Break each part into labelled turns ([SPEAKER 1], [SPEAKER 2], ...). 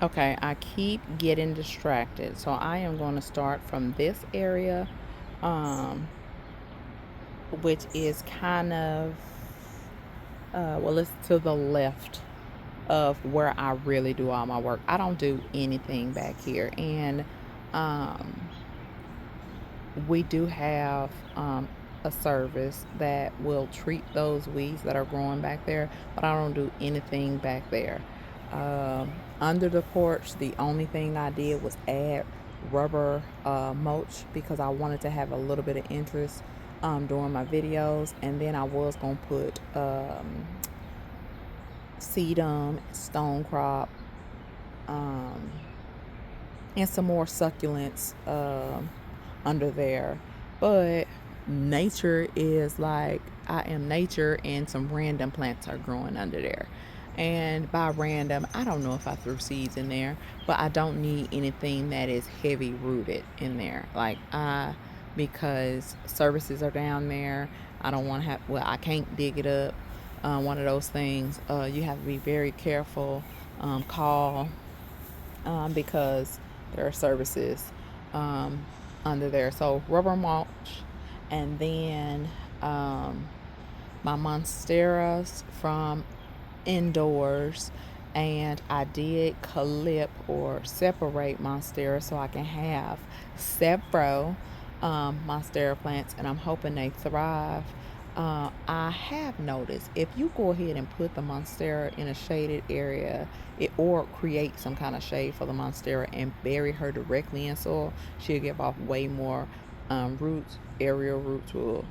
[SPEAKER 1] Okay, I keep getting distracted. So I am going to start from this area, um, which is kind of, well, it's to the left of where I really do all my work. I don't do anything back here. And um, we do have a service that will treat those weeds that are growing back there, but I don't do anything back there. Under the porch, the only thing I did was add rubber mulch because I wanted to have a little bit of interest during my videos, and then I was gonna put sedum, stone crop, um, and some more succulents under there. But nature is like, I am nature, and some random plants are growing under there. And by random, I don't know if I threw seeds in there, but I don't need anything that is heavy rooted in there. Because services are down there, I don't want to have, well, I can't dig it up. One of those things, you have to be very careful. Call because there are services um, under there. So rubber mulch, and then um, my monsteras from indoors. And I did clip or separate monstera so I can have several monstera plants, and I'm hoping they thrive. I have noticed if you go ahead and put the monstera in a shaded area, or create some kind of shade for the monstera and bury her directly in soil, she'll give off way more roots. Aerial roots will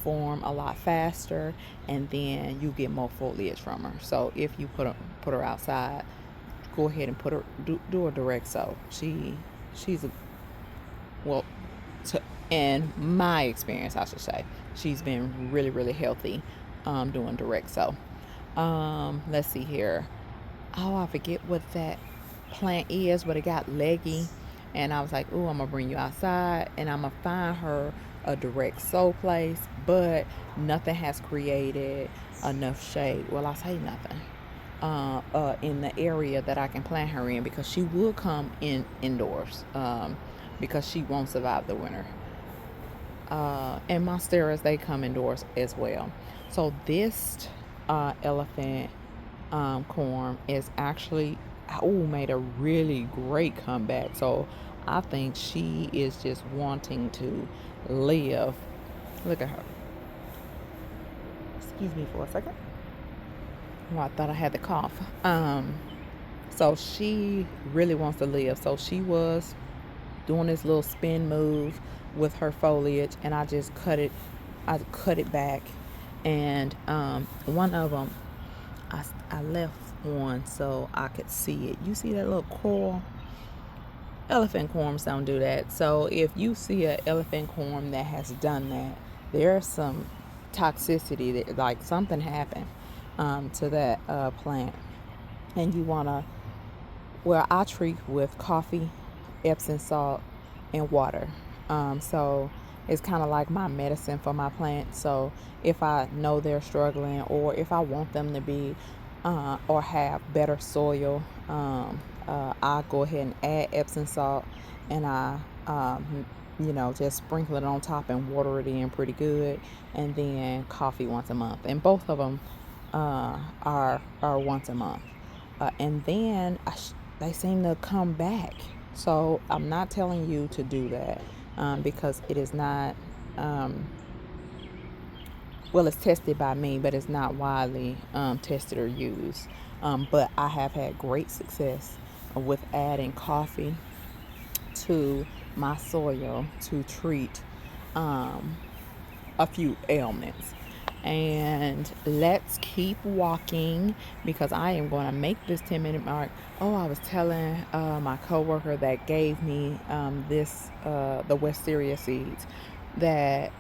[SPEAKER 1] form a lot faster, and then you get more foliage from her. So if you put her outside, go ahead and put her do a direct sow. She's a, well, to, in my experience, I should say, she's been really healthy doing direct sow. Let's see here. Oh, I forget what that plant is, but it got leggy. And I was like, "Ooh, I'm gonna bring you outside, and I'm gonna find her a direct sow place." But nothing has created enough shade. Well, I say nothing. In the area that I can plant her in, because she will come in indoors. Because she won't survive the winter. And monsteras, they come indoors as well. So this elephant corn is actually, made a really great comeback. So I think she is just wanting to live. Look at her. Excuse me for a second. Oh, I thought I had the cough. So she really wants to live. So she was doing this little spin move with her foliage, and I just cut it. I cut it back, and one of them, I left one so I could see it. You see that little coil? Elephant corms don't do that. So if you see an elephant corm that has done that, there's some toxicity that, like, something happened to that plant, and you wanna. Well, I treat with coffee, Epsom salt, and water. So it's kind of like my medicine for my plants. So if I know they're struggling, or if I want them to be or have better soil, I go ahead and add Epsom salt, and I just sprinkle it on top and water it in pretty good, and then coffee once a month. And both of them are once a month. And then they seem to come back. So I'm not telling you to do that because it is not, well, it's tested by me, but it's not widely tested or used. But I have had great success with adding coffee to my soil to treat a few ailments. And let's keep walking because I am going to make this 10-minute mark. Oh, I was telling my coworker that gave me the Wisteria seeds, that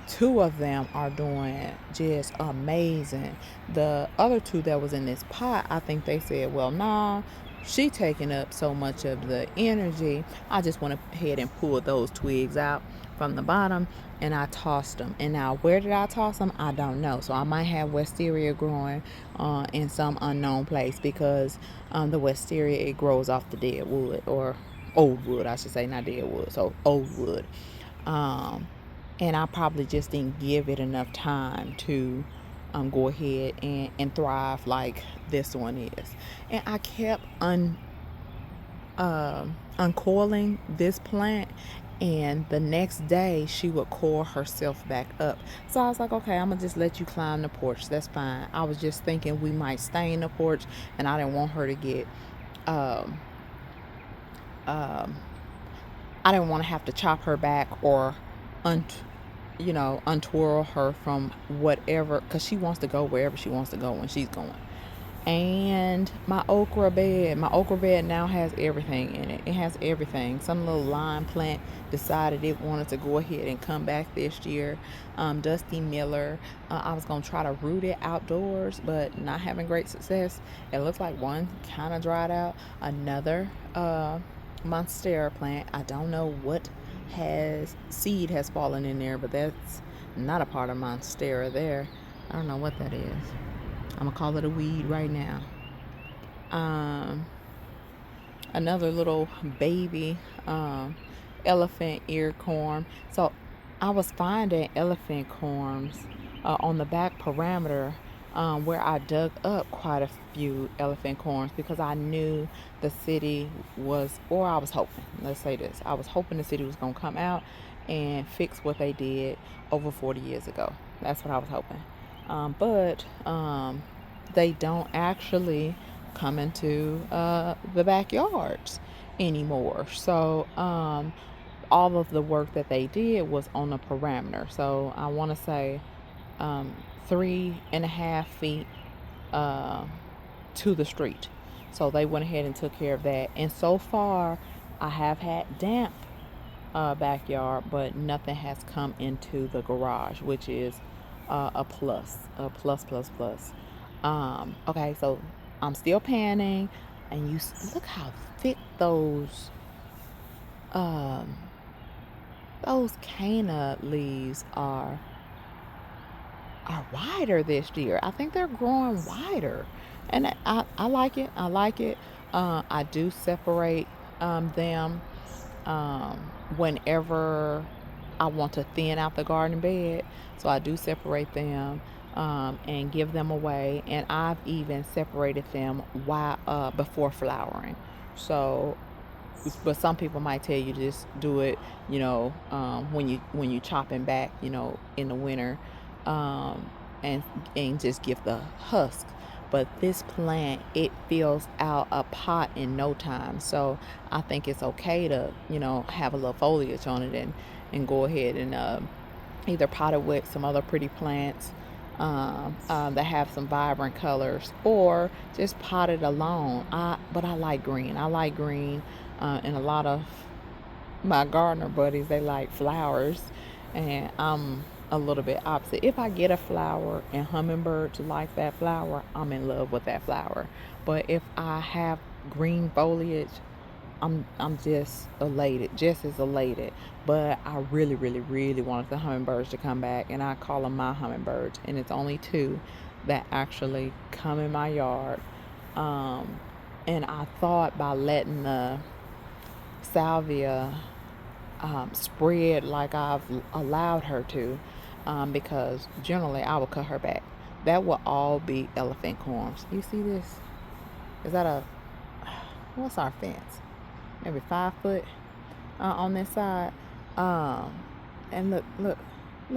[SPEAKER 1] two of them are doing just amazing. The other two that was in this pot, I think they said, well, nah, she taking up so much of the energy, I just went ahead and pulled those twigs out from the bottom and I tossed them. And now, where did I toss them? I don't know. So I might have wisteria growing in some unknown place, because the wisteria, it grows off the dead wood, or old wood, I should say, not dead wood. So old wood. And I probably just didn't give it enough time to go ahead and thrive like this one is. And I kept uncoiling this plant, and the next day she would coil herself back up. So I was like, okay, I'm gonna just let you climb the porch, that's fine. I was just thinking we might stain the porch, and I didn't want her to get um, um, I didn't want to have to chop her back or un- untwirl her from whatever, because she wants to go wherever she wants to go when she's going. And my okra bed now has everything in it. It has everything. Some little lime plant decided it wanted to go ahead and come back this year. Dusty Miller, I was gonna try to root it outdoors, but not having great success. It looks like one kind of dried out. Another monstera plant, I don't know what has seed has fallen in there, but that's not a part of monstera there. I don't know what that is. I'm gonna call it a weed right now. Um, Another little baby elephant ear corn. So I was finding elephant corns on the back parameter, where I dug up quite a few elephant corns, because I knew the city was, or I was hoping, let's say this, I was hoping the city was gonna come out and fix what they did over 40 years ago. That's what I was hoping. But they don't actually come into the backyards anymore. So all of the work that they did was on the parameter. So I want to say 3.5 feet uh, to the street. So they went ahead and took care of that. And so far, I have had damp backyard, but nothing has come into the garage, which is a plus, plus, plus. Okay, so I'm still panning, and look how thick um, those cana leaves are wider this year. I think they're growing wider, and I like it. I like it. I do separate them um, whenever I want to thin out the garden bed. So I do separate them and give them away. And I've even separated them while before flowering. So, but some people might tell you to just do it, when you chopping back, in the winter, um, and just give the husk. But this plant, it fills out a pot in no time. So I think it's okay to, have a little foliage on it, and go ahead and either pot it with some other pretty plants that have some vibrant colors, or just pot it alone. But I like green. I like green, and a lot of my gardener buddies, they like flowers, and I'm a little bit opposite. If I get a flower and hummingbirds like that flower, I'm in love with that flower. But if I have green foliage, I'm just as elated. But I really, really, really wanted the hummingbirds to come back, and I call them my hummingbirds, and it's only two that actually come in my yard. Um, and I thought by letting the salvia spread like I've allowed her to, because generally I would cut her back. That will all be elephant corns. You see this? Is that what's our fence? Maybe 5 foot on this side. Um, and look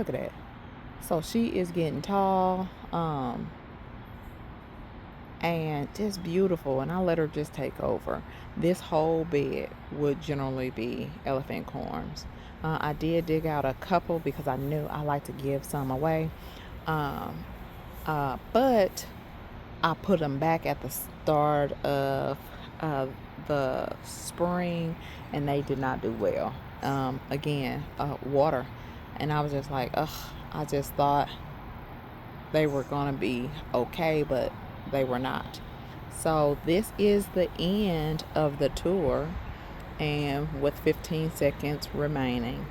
[SPEAKER 1] at that. So she is getting tall, and just beautiful. And I let her just take over. This whole bed would generally be elephant corns. I did dig out a couple because I knew I like to give some away. Um, but I put them back at the start of the spring, and they did not do well. Again, water. And I was just like, ugh, I just thought they were going to be okay, but they were not. So this is the end of the tour, and with 15 seconds remaining.